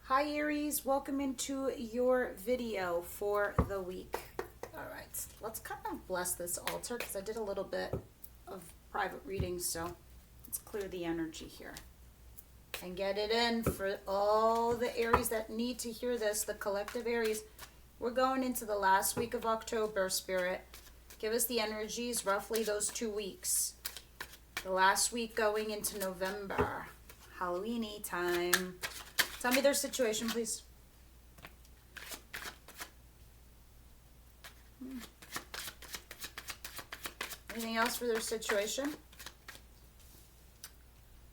Hi Aries, welcome into your video for the week. All right, let's kind of bless this altar because I did a little bit of private reading, so let's clear the energy here and get it in for all the Aries that need to hear this, the collective Aries. We're going into the last week of October, Spirit. Give us the energies, roughly those 2 weeks. The last week going into November, Halloween-y time. Tell me their situation, please. Anything else for their situation?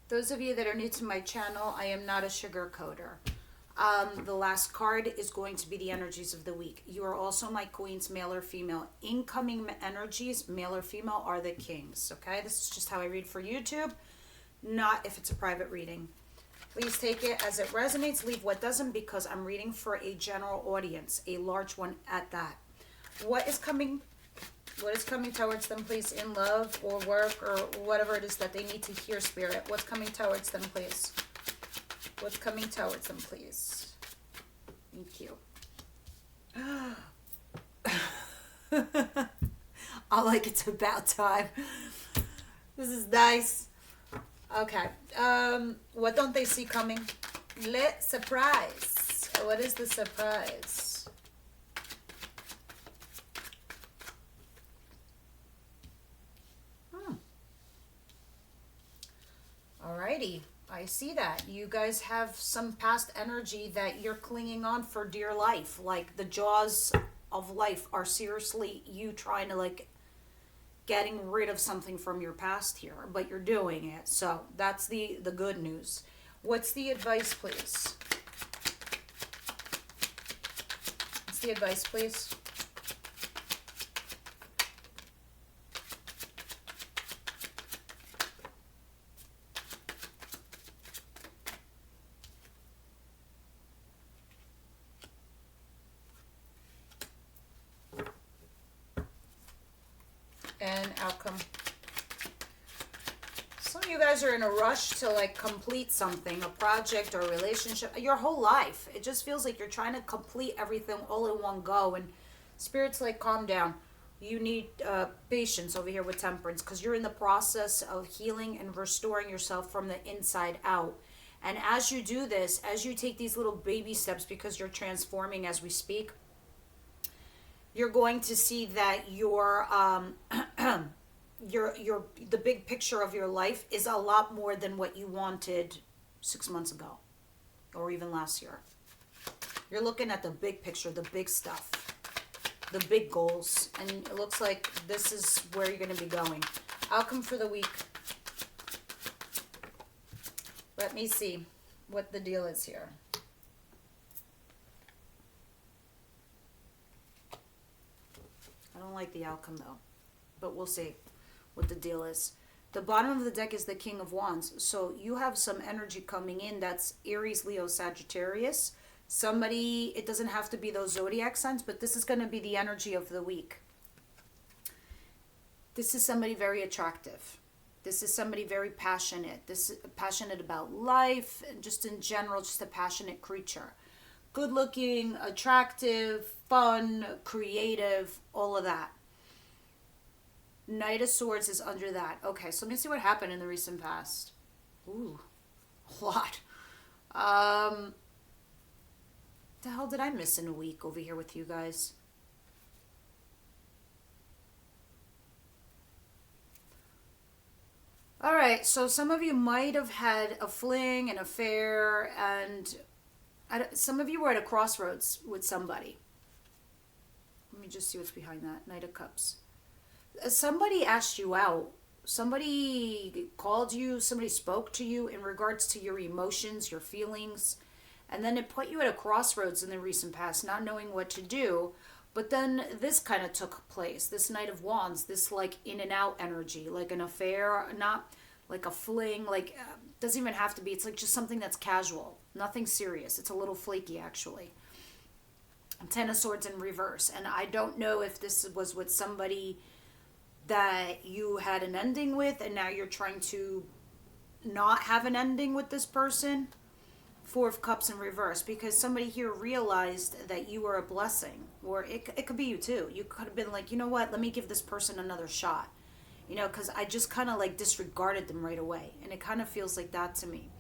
Those of you that are new to my channel, I am not a sugar coder. The last card is going to be the energies of the week. You are also my queens, male or female. Incoming energies, male or female, are the kings. Okay, this is just how I read for YouTube, not if it's a private reading. Please take it as it resonates. Leave what doesn't, because I'm reading for a general audience, a large one at that. What is coming towards them, please, in love or work or whatever it is that they need to hear, Spirit? What's coming towards them, please? What's coming towards them, please? Thank you. I like it's about time. This is nice. Okay. What don't they see coming? Surprise. What is the surprise? Alrighty. I see that. You guys have some past energy that you're clinging on for dear life. Like the jaws of life are seriously you trying to getting rid of something from your past here, but you're doing it. So that's the good news. What's the advice, please? What's the advice, please? And outcome. Some of you guys are in a rush to complete something, a project or a relationship, your whole life. It just feels like you're trying to complete everything all in one go, and Spirit's calm down. You need patience over here with Temperance, because you're in the process of healing and restoring yourself from the inside out. And as you do this, as you take these little baby steps, because you're transforming as we speak, you're going to see that your the big picture of your life is a lot more than what you wanted 6 months ago or even last year. You're looking at the big picture, the big stuff, the big goals, and it looks like this is where you're going to be going. Outcome for the week. Let me see what the deal is here. I don't like the outcome though, but we'll see what the deal is. The bottom of the deck is the King of Wands. So you have some energy coming in that's Aries, Leo, Sagittarius. Somebody, it doesn't have to be those zodiac signs, but this is going to be the energy of the week. This is somebody very attractive. This is somebody very passionate. This is passionate about life and just in general, just a passionate creature. Good looking, attractive, fun, creative, all of that. Knight of Swords is under that. Okay, so let me see what happened in the recent past. Ooh, a lot. The hell did I miss in a week over here with you guys? All right, so some of you might have had a fling, an affair, and some of you were at a crossroads with somebody. Let me just see what's behind that. Knight of Cups. Somebody asked you out. Somebody called you. Somebody spoke to you in regards to your emotions, your feelings. And then it put you at a crossroads in the recent past, not knowing what to do. But then this kind of took place. This Knight of Wands, this in and out energy, like an affair, not like a fling, doesn't even have to be. It's just something that's casual. Nothing serious. It's a little flaky, actually. Ten of Swords in reverse. And I don't know if this was with somebody that you had an ending with and now you're trying to not have an ending with this person. Four of Cups in reverse, because somebody here realized that you were a blessing, or it could be you too. You could have been like, you know what, let me give this person another shot, because I just kind of like disregarded them right away, and it kind of feels like that to me.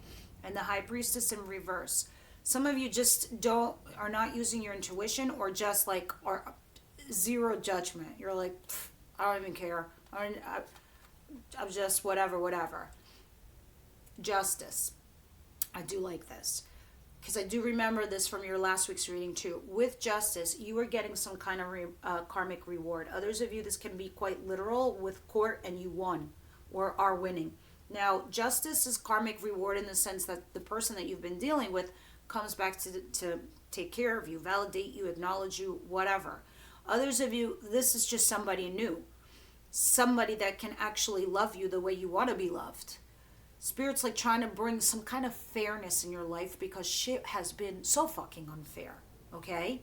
And the High Priestess in reverse, some of you just are not using your intuition, or just like are zero judgment. You're like, I don't even care. I'm just whatever. Justice. I do like this, because I do remember this from your last week's reading too. With Justice, you are getting some kind of karmic reward. Others of you, this can be quite literal with court, and you won or are winning. Now, Justice is karmic reward in the sense that the person that you've been dealing with comes back to take care of you, validate you, acknowledge you, whatever. Others of you, this is just somebody new. Somebody that can actually love you the way you want to be loved. Spirit's like trying to bring some kind of fairness in your life, because shit has been so fucking unfair, okay?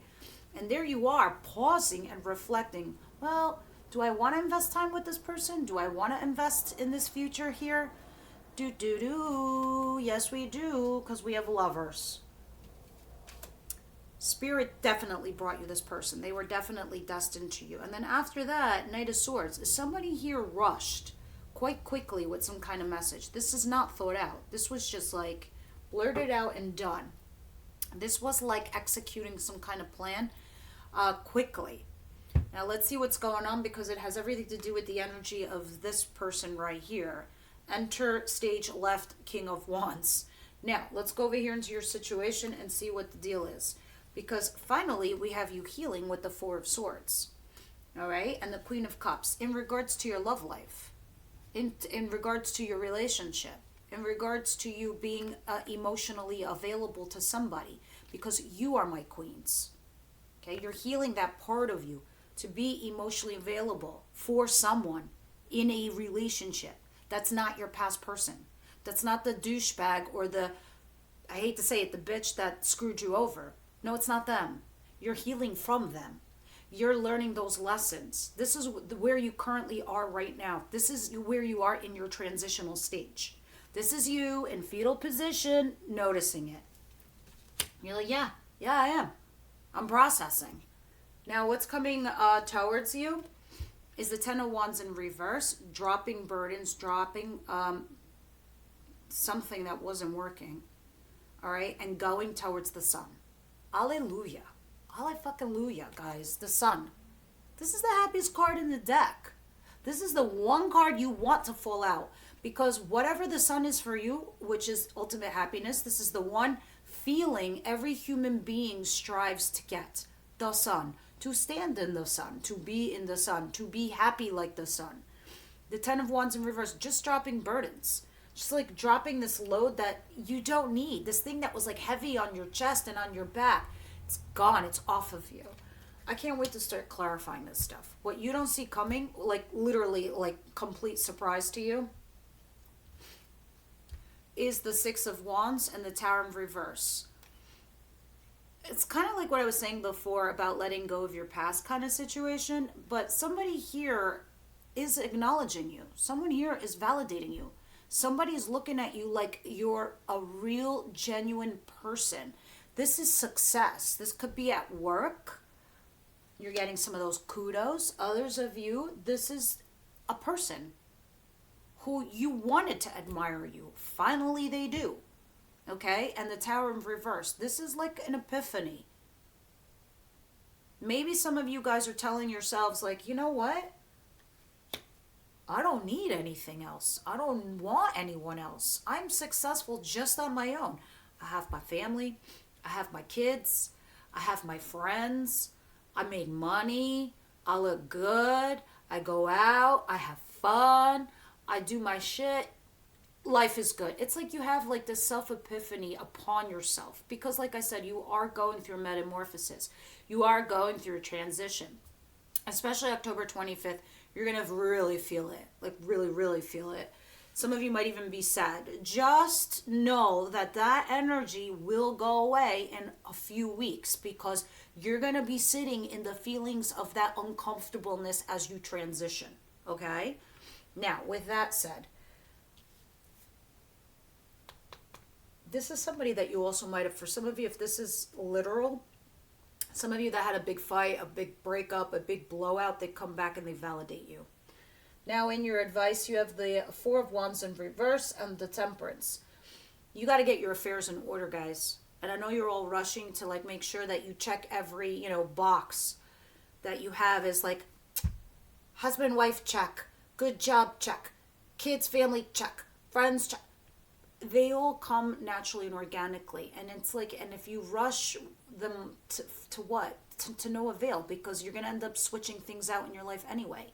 And there you are, pausing and reflecting. Well, do I want to invest time with this person? Do I want to invest in this future here? Yes, we do, because we have Lovers. Spirit definitely brought you this person. They were definitely destined to you. And then after that, Knight of Swords. Somebody here rushed quite quickly with some kind of message. This is not thought out. This was just like blurted out and done. This was like executing some kind of plan quickly. Now let's see what's going on, because it has everything to do with the energy of this person right here. Enter stage left, King of Wands. Now let's go over here into your situation and see what the deal is, because finally we have you healing with the Four of Swords. All right, and the Queen of Cups in regards to your love life. In regards to your relationship, in regards to you being emotionally available to somebody, because you are my queens. Okay, you're healing that part of you to be emotionally available for someone in a relationship. That's not your past person. That's not the douchebag or I hate to say it, the bitch that screwed you over. No, it's not them. You're healing from them. You're learning those lessons. This is where you currently are right now. This is where you are in your transitional stage. This is you in fetal position, noticing it. You're like, yeah, I am. I'm processing. Now, what's coming towards you is the Ten of Wands in reverse, dropping burdens, dropping something that wasn't working, all right, and going towards the sun. Alleluia. Hallelujah, guys. The sun. This is the happiest card in the deck. This is the one card you want to fall out, because whatever the sun is for you, which is ultimate happiness, this is the one feeling every human being strives to get. The sun. To stand in the sun. To be in the sun. To be happy like the sun. The Ten of Wands in reverse. Just dropping burdens. Just like dropping this load that you don't need. This thing that was like heavy on your chest and on your back. It's gone. It's off of you. I can't wait to start clarifying this stuff. What you don't see coming, like literally like complete surprise to you, is the Six of Wands and the Tower in reverse. It's kind of like what I was saying before about letting go of your past kind of situation, but somebody here is acknowledging you. Someone here is validating you. Somebody is looking at you like you're a real, genuine person. This is success. This could be at work. You're getting some of those kudos. Others of you, this is a person who you wanted to admire you. Finally, they do. Okay? And the Tower in reverse. This is like an epiphany. Maybe some of you guys are telling yourselves like, you know what? I don't need anything else. I don't want anyone else. I'm successful just on my own. I have my family. I have my kids. I have my friends. I made money. I look good. I go out. I have fun. I do my shit. Life is good. It's like you have like this self-epiphany upon yourself. Because like I said, you are going through a metamorphosis. You are going through a transition. Especially October 25th. You're going to really feel it. Like really, really feel it. Some of you might even be sad. Just know that that energy will go away in a few weeks, because you're going to be sitting in the feelings of that uncomfortableness as you transition. Okay? Now, with that said, This is somebody that you also might have, for some of you, if this is literal, some of you that had a big fight, a big breakup, a big blowout, they come back and they validate you. Now in your advice, you have the Four of Wands in reverse and the Temperance. You got to get your affairs in order, guys. And I know you're all rushing to like make sure that you check every, box that you have is like husband, wife, check. Good job, check. Kids, family, check. Friends, check. They all come naturally and organically. And it's like, and if you rush them to what? To no avail, because you're going to end up switching things out in your life anyway.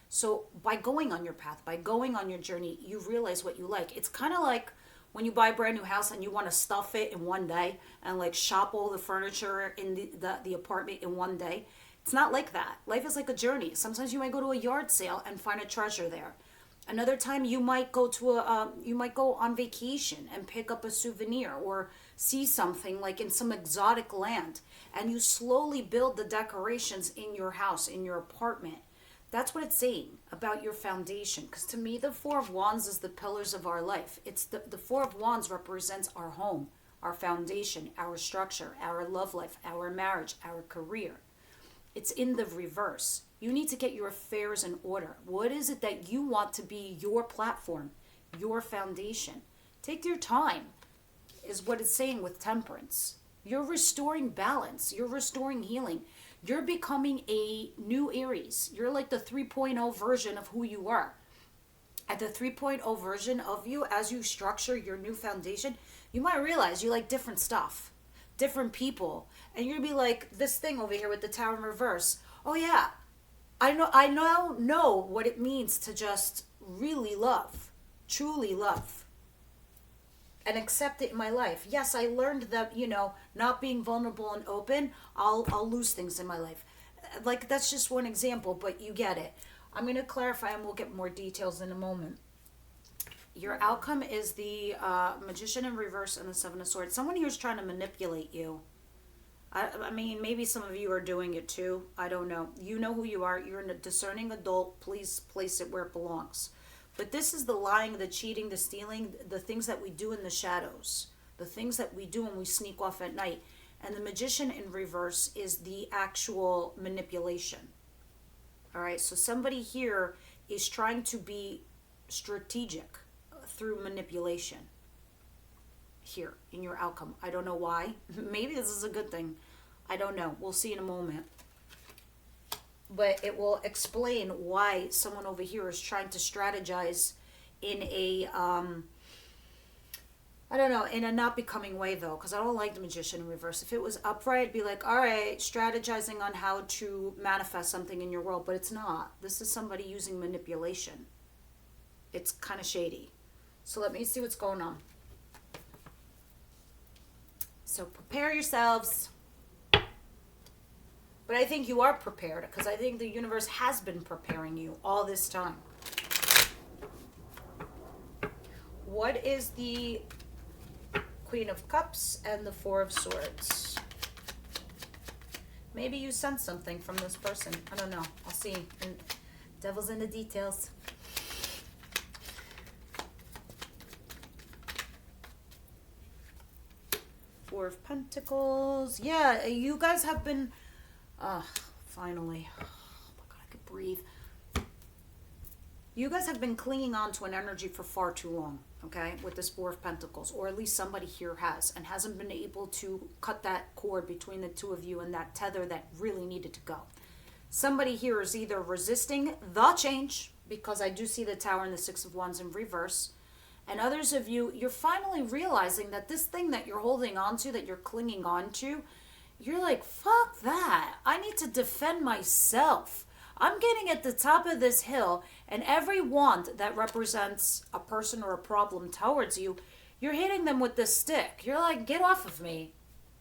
So by going on your path, by going on your journey, you realize what you like. It's kind of like when you buy a brand new house and you want to stuff it in one day and like shop all the furniture in the apartment in one day. It's not like that. Life is like a journey. Sometimes you might go to a yard sale and find a treasure there. Another time you might go on vacation and pick up a souvenir or see something like in some exotic land, and you slowly build the decorations in your house, in your apartment. That's what it's saying about your foundation. Because to me, the Four of Wands is the pillars of our life. It's the Four of Wands represents our home, our foundation, our structure, our love life, our marriage, our career. It's in the reverse. You need to get your affairs in order. What is it that you want to be your platform, your foundation? Take your time, is what it's saying with Temperance. You're restoring balance. You're restoring healing. You're becoming a new Aries. You're like the 3.0 version of who you were. At the 3.0 version of you, as you structure your new foundation, you might realize you like different stuff, different people. And you're going to be like this thing over here with the Tower in reverse. Oh yeah, I now know what it means to just really love, truly love, and accept it in my life. Yes, I learned that, not being vulnerable and open, I'll lose things in my life. Like, that's just one example, but you get it. I'm going to clarify and we'll get more details in a moment. Your outcome is the Magician in reverse and the Seven of Swords. Someone here is trying to manipulate you. I mean, maybe some of you are doing it too. I don't know. You know who you are. You're a discerning adult. Please place it where it belongs. But this is the lying, the cheating, the stealing, the things that we do in the shadows, the things that we do when we sneak off at night. And the Magician in reverse is the actual manipulation. All right, so somebody here is trying to be strategic through manipulation here in your outcome. I don't know why. Maybe this is a good thing. I don't know. We'll see in a moment. But it will explain why someone over here is trying to strategize in a, I don't know, in a not becoming way though, because I don't like the Magician in reverse. If it was upright, it'd be like, all right, strategizing on how to manifest something in your world, but it's not. This is somebody using manipulation. It's kind of shady. So let me see what's going on. So prepare yourselves. But I think you are prepared, because I think the universe has been preparing you all this time. What is the Queen of Cups and the Four of Swords? Maybe you sense something from this person. I don't know. I'll see. And devil's in the details. Four of Pentacles. Yeah, you guys have been... finally. Oh my God, I could breathe. You guys have been clinging on to an energy for far too long, okay, with this Four of Pentacles, or at least somebody here has, and hasn't been able to cut that cord between the two of you and that tether that really needed to go. Somebody here is either resisting the change, because I do see the Tower and the Six of Wands in reverse, and others of you, you're finally realizing that this thing that you're holding on to, that you're clinging on to, you're like, fuck that. I need to defend myself. I'm getting at the top of this hill, and every wand that represents a person or a problem towards you, you're hitting them with this stick. You're like, get off of me.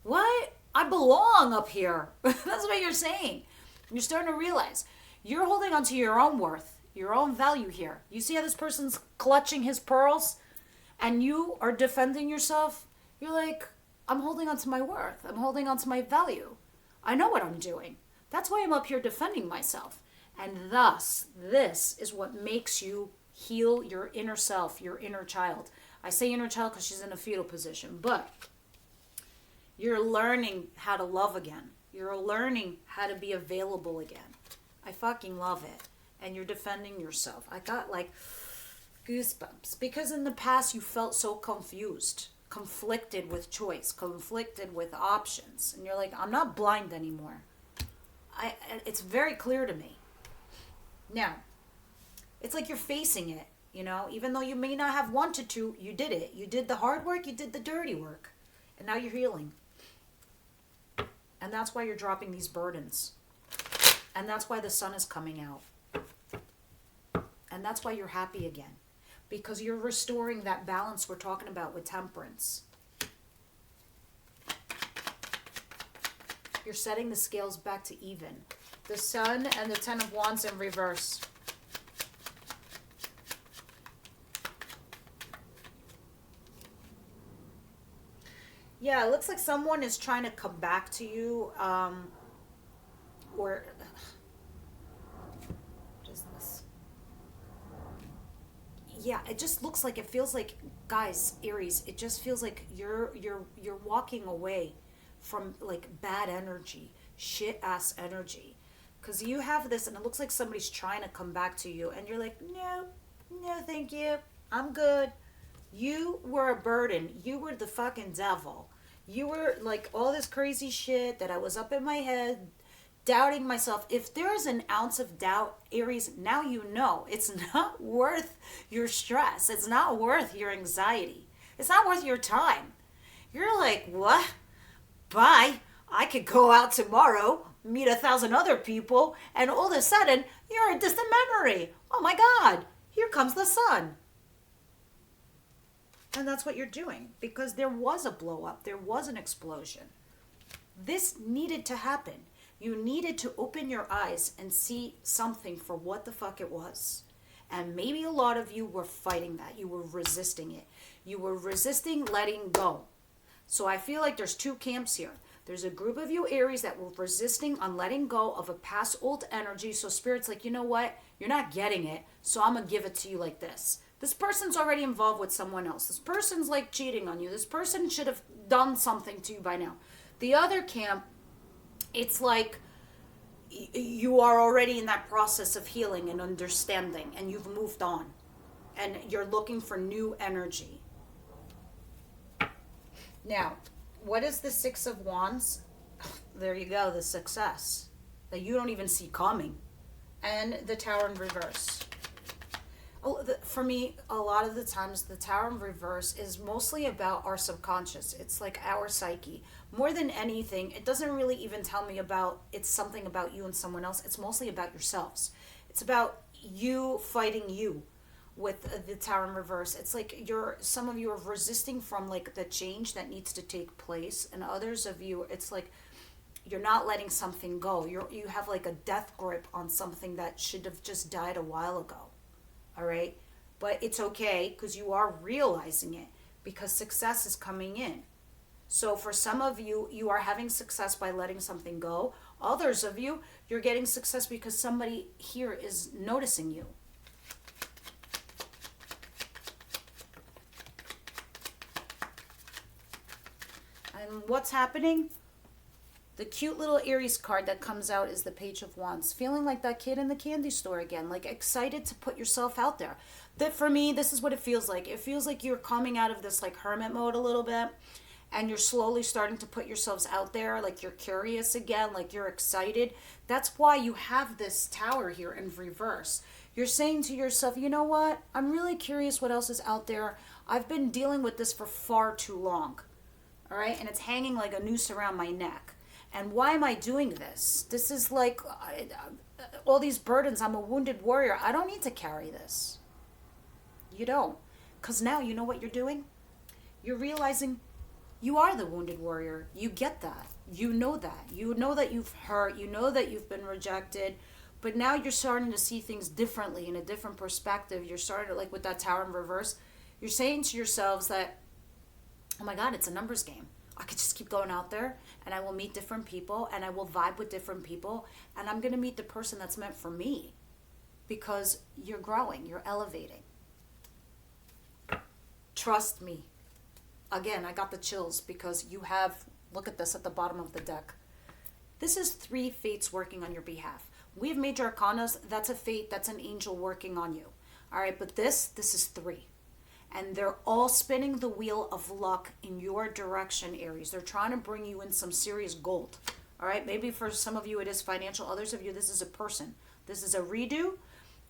What? I belong up here. That's what you're saying. You're starting to realize you're holding on to your own worth, your own value here. You see how this person's clutching his pearls, and you are defending yourself? You're like, I'm holding on to my worth. I'm holding on to my value. I know what I'm doing. That's why I'm up here defending myself. And thus, this is what makes you heal your inner self, your inner child. I say inner child because she's in a fetal position, but you're learning how to love again. You're learning how to be available again. I fucking love it. And you're defending yourself. I got like goosebumps because in the past you felt so confused, conflicted with choice, conflicted with options. And you're like, I'm not blind anymore. It's very clear to me. Now, it's like you're facing it, you know, even though you may not have wanted to, you did it. You did the hard work, you did the dirty work. And now you're healing. And that's why you're dropping these burdens. And that's why the sun is coming out. And that's why you're happy again. Because you're restoring that balance we're talking about with temperance. You're setting the scales back to even. The sun and the 10 of wands in reverse. Yeah, it looks like someone is trying to come back to you. Or what is this? Yeah, it just looks like, it feels like, guys, Aries, it just feels like you're walking away from like bad energy, shit ass energy. Because you have this and it looks like somebody's trying to come back to you and you're like, no, thank you. I'm good. You were a burden. You were the fucking devil. You were like all this crazy shit that I was up in my head, doubting myself. If there's an ounce of doubt, Aries, now you know it's not worth your stress. It's not worth your anxiety. It's not worth your time. You're like, what? Bye. I could go out tomorrow, meet 1,000 other people, and all of a sudden, you're a distant memory. Oh my God, here comes the sun. And that's what you're doing, because there was a blow up. There was an explosion. This needed to happen. You needed to open your eyes and see something for what the fuck it was. And maybe a lot of you were fighting that. You were resisting it. You were resisting letting go. So I feel like there's two camps here. There's a group of you Aries that were resisting on letting go of a past old energy. So Spirit's like, you know what? You're not getting it. So I'm going to give it to you like this. This person's already involved with someone else. This person's like cheating on you. This person should have done something to you by now. The other camp, it's like you are already in that process of healing and understanding and you've moved on and you're looking for new energy. Now, what is the Six of Wands? There you go, the success that you don't even see coming. And the Tower in reverse. For me, a lot of the times, the Tower in reverse is mostly about our subconscious. It's like our psyche. More than anything, it doesn't really even tell me about, it's something about you and someone else. It's mostly about yourselves. It's about you fighting you with the Tower in reverse. It's like some of you are resisting from like the change that needs to take place. And others of you, it's like you're not letting something go. You have like a death grip on something that should have just died a while ago. All right, but it's okay because you are realizing it because success is coming in. So for some of you, you are having success by letting something go. Others of you, you're getting success because somebody here is noticing you. And what's happening? The cute little Aries card that comes out is the Page of Wands. Feeling like that kid in the candy store again. Like excited to put yourself out there. That for me, this is what it feels like. It feels like you're coming out of this like hermit mode a little bit. And you're slowly starting to put yourselves out there. Like you're curious again. Like you're excited. That's why you have this Tower here in reverse. You're saying to yourself, you know what? I'm really curious what else is out there. I've been dealing with this for far too long. All right? And it's hanging like a noose around my neck. And why am I doing this? This is like all these burdens. I'm a wounded warrior. I don't need to carry this. You don't. Because now you know what you're doing? You're realizing you are the wounded warrior. You get that. You know that. You know that you've hurt. You know that you've been rejected. But now you're starting to see things differently in a different perspective. You're starting to, like with that Tower in reverse, you're saying to yourselves that, oh my God, it's a numbers game. I could just keep going out there and I will meet different people and I will vibe with different people and I'm going to meet the person that's meant for me because you're growing, you're elevating. Trust me. Again, I got the chills because you have, look at this at the bottom of the deck. This is 3 fates working on your behalf. We have major arcanas. That's a fate. That's an angel working on you. All right, but this is 3. And they're all spinning the wheel of luck in your direction, Aries. They're trying to bring you in some serious gold. All right, maybe for some of you it is financial. Others of you, this is a person. This is a redo,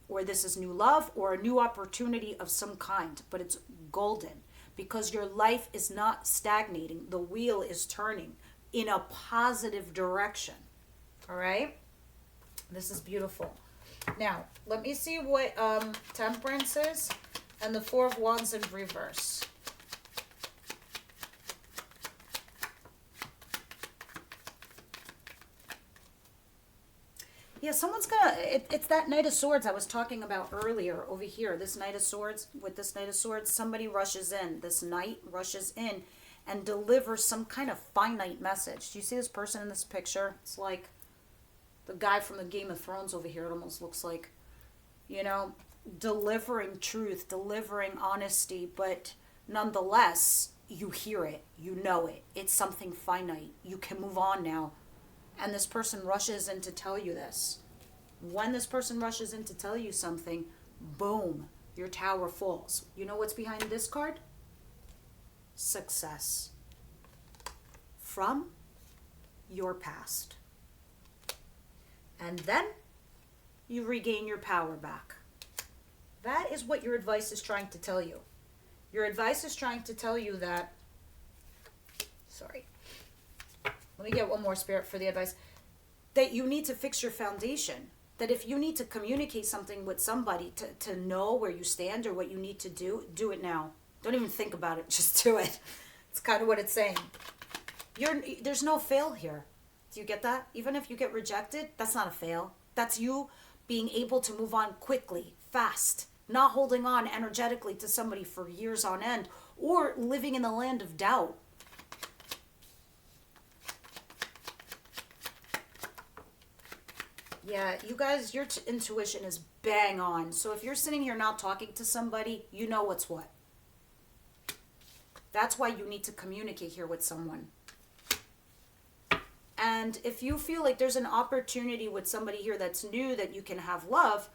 or this is new love, or a new opportunity of some kind. But it's golden because your life is not stagnating. The wheel is turning in a positive direction. All right? This is beautiful. Now, let me see what Temperance is and the 4 of Wands in reverse. Yeah, someone's gonna, it's that Knight of Swords I was talking about earlier over here. This Knight of Swords, with this Knight of Swords, somebody rushes in. This knight rushes in and delivers some kind of finite message. Do you see this person in this picture? It's like the guy from the Game of Thrones over here. It almost looks like, you know, delivering truth, delivering honesty, but nonetheless, you hear it, you know it. It's something finite. You can move on now. And this person rushes in to tell you this. When this person rushes in to tell you something, boom, your tower falls. You know what's behind this card? Success. From your past. And then you regain your power back. That is what your advice is trying to tell you. Your advice is trying to tell you that, sorry, let me get one more, Spirit, for the advice, that you need to fix your foundation. That if you need to communicate something with somebody to know where you stand or what you need to do it now. Don't even think about it, just do it. It's kind of what it's saying. There's no fail here. Do you get that? Even if you get rejected, that's not a fail. That's you being able to move on quickly, fast, not holding on energetically to somebody for years on end, or living in the land of doubt. Yeah, you guys, your intuition is bang on. So if you're sitting here not talking to somebody, you know what's what. That's why you need to communicate here with someone. And if you feel like there's an opportunity with somebody here that's new that you can have love,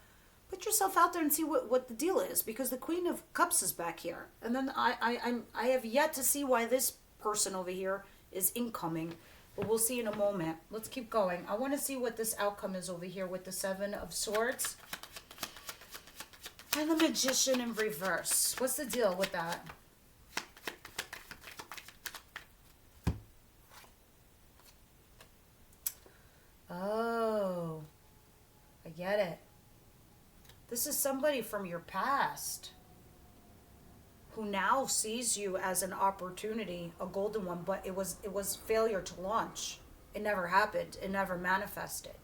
put yourself out there and see what the deal is, because the Queen of Cups is back here. And then I have yet to see why this person over here is incoming. But we'll see in a moment. Let's keep going. I want to see what this outcome is over here with the 7 of Swords. And the Magician in reverse. What's the deal with that? Oh, I get it. This is somebody from your past who now sees you as an opportunity, a golden one, but it was failure to launch. It never happened. It never manifested.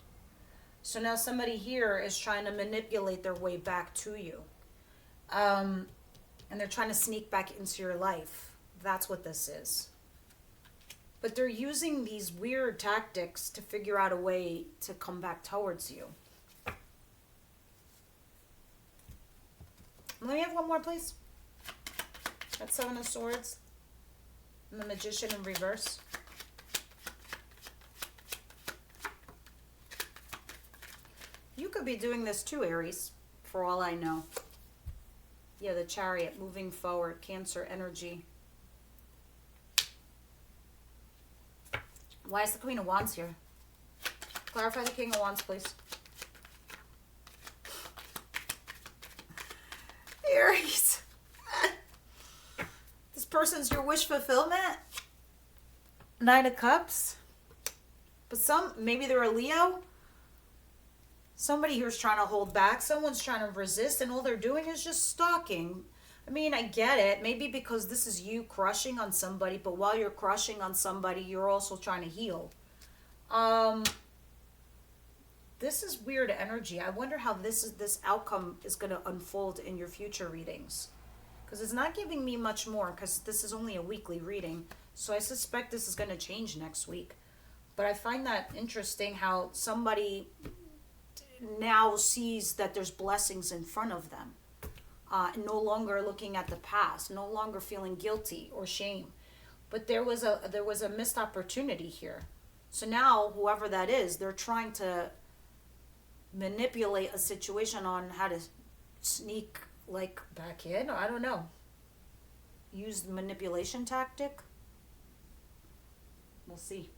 So now somebody here is trying to manipulate their way back to you. And they're trying to sneak back into your life. That's what this is. But they're using these weird tactics to figure out a way to come back towards you. Let me have one more, please. That's 7 of Swords. And the Magician in reverse. You could be doing this too, Aries, for all I know. Yeah, the Chariot, moving forward, Cancer energy. Why is the Queen of Wands here? Clarify the King of Wands, please. Aries. This person's your wish fulfillment. 9 of Cups. But maybe they're a Leo. Somebody here's trying to hold back. Someone's trying to resist, and all they're doing is just stalking. I mean, I get it. Maybe because this is you crushing on somebody, but while you're crushing on somebody, you're also trying to heal. This is weird energy. I wonder how this outcome is going to unfold in your future readings. Because it's not giving me much more, because this is only a weekly reading. So I suspect this is going to change next week. But I find that interesting how somebody now sees that there's blessings in front of them. no longer looking at the past, no longer feeling guilty or shame. But there was a missed opportunity here. So now whoever that is, they're trying to manipulate a situation on how to sneak like back in. I don't know. Use the manipulation tactic. We'll see.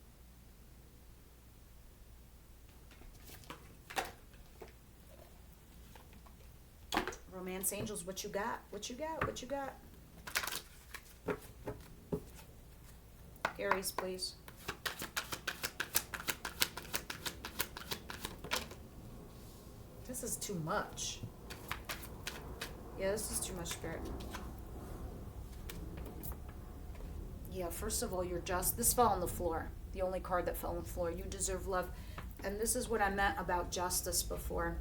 Romance angels, what you got? What you got? What you got? Aries, please. This is too much. Yeah, this is too much, Spirit. Yeah, first of all, you're just... This fell on the floor. The only card that fell on the floor. You deserve love. And this is what I meant about justice before.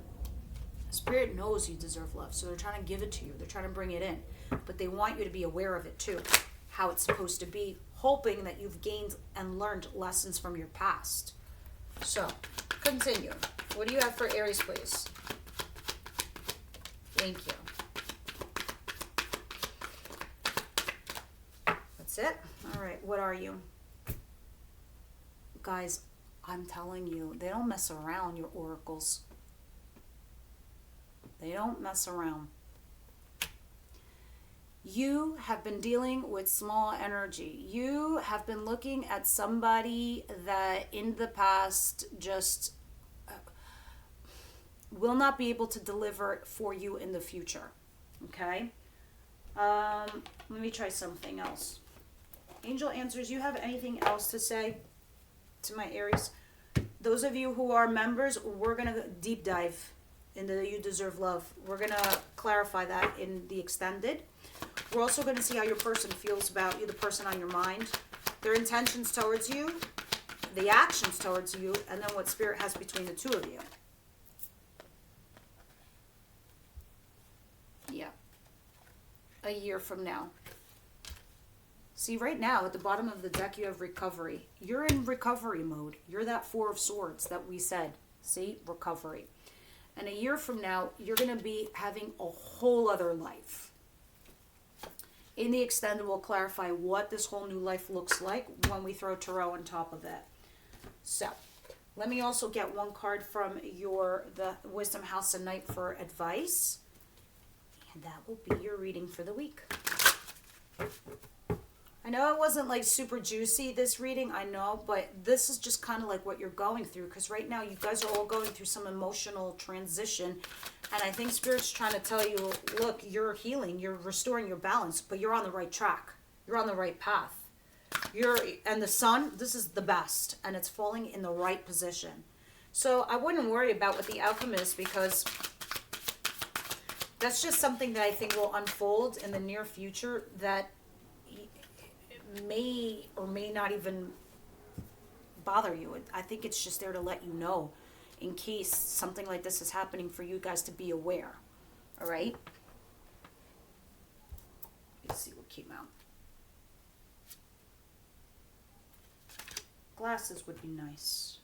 Spirit knows you deserve love, so they're trying to give it to you. They're trying to bring it in. But they want you to be aware of it, too. How it's supposed to be. Hoping that you've gained and learned lessons from your past. So, continue. What do you have for Aries, please? Thank you. That's it? All right, what are you? Guys, I'm telling you, they don't mess around, your oracles. They don't mess around. You have been dealing with small energy. You have been looking at somebody that in the past just will not be able to deliver for you in the future. Okay? Let me try something else. Angel Answers, you have anything else to say to my Aries? Those of you who are members, we're going to deep dive into the You Deserve Love. We're going to clarify that in the extended. We're also going to see how your person feels about you, the person on your mind, their intentions towards you, the actions towards you, and then what Spirit has between the two of you. Yeah. A year from now. See, right now, at the bottom of the deck, you have recovery. You're in recovery mode. You're that Four of Swords that we said. See? Recovery. And a year from now, you're going to be having a whole other life. In the extended, we'll clarify what this whole new life looks like when we throw tarot on top of it. So, let me also get one card from the Wisdom House and Night for advice. And that will be your reading for the week. I know it wasn't like super juicy, this reading, I know, but this is just kind of like what you're going through, because right now you guys are all going through some emotional transition, and I think Spirit's trying to tell you, look, you're healing, you're restoring your balance, but you're on the right track. You're on the right path. And the sun, this is the best, and it's falling in the right position. So I wouldn't worry about what the outcome is, because that's just something that I think will unfold in the near future that may or may not even bother you. I think it's just there to let you know in case something like this is happening for you guys to be aware. All right? Let's see what came out. Glasses would be nice.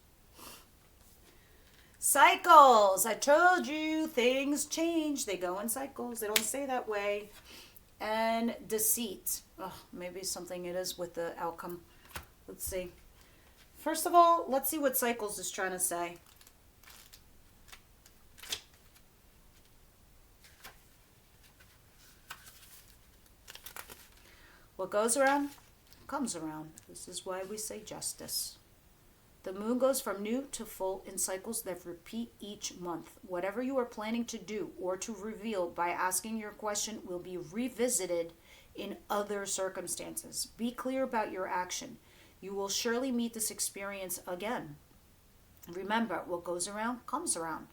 Cycles! I told you, things change. They go in cycles. They don't stay that way. And deceit. Oh, maybe something it is with the outcome. Let's see. First of all, let's see what Cycles is trying to say. What goes around, comes around. This is why we say justice. The moon goes from new to full in cycles that repeat each month. Whatever you are planning to do or to reveal by asking your question will be revisited in other circumstances. Be clear about your action. You will surely meet this experience again. Remember, what goes around comes around.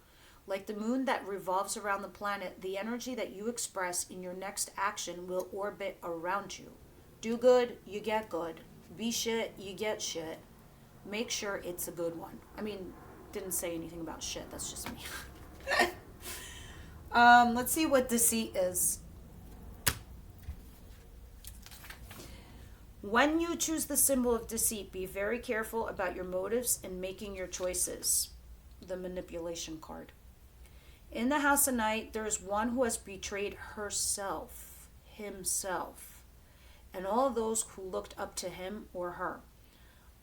Like the moon that revolves around the planet, the energy that you express in your next action will orbit around you. Do good, you get good. Be shit, you get shit. Make sure it's a good one. I mean, didn't say anything about shit. That's just me. Let's see what deceit is. When you choose the symbol of deceit, be very careful about your motives in making your choices. The manipulation card. In the House of Night, there is one who has betrayed herself, himself, and all those who looked up to him or her.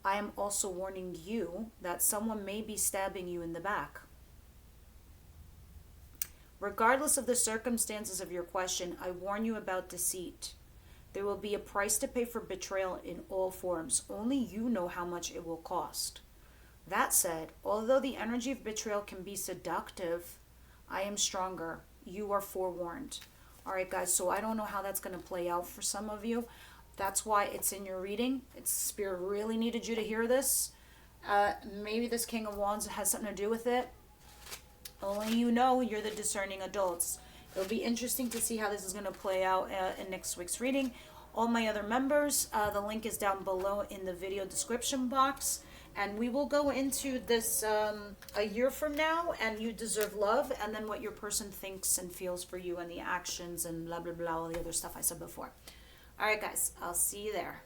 I am also warning you that someone may be stabbing you in the back. Regardless of the circumstances of your question, I warn you about deceit. There will be a price to pay for betrayal in all forms. Only you know how much it will cost. That said, although the energy of betrayal can be seductive, I am stronger. You are forewarned. All right, guys, so I don't know how that's going to play out for some of you. That's why it's in your reading. Spirit really needed you to hear this. Maybe this King of Wands has something to do with it. Only you know, you're the discerning adults. It'll be interesting to see how this is going to play out in next week's reading. All my other members, the link is down below in the video description box. And we will go into this a year from now, and you deserve love, and then what your person thinks and feels for you, and the actions and blah, blah, blah, all the other stuff I said before. All right, guys, I'll see you there.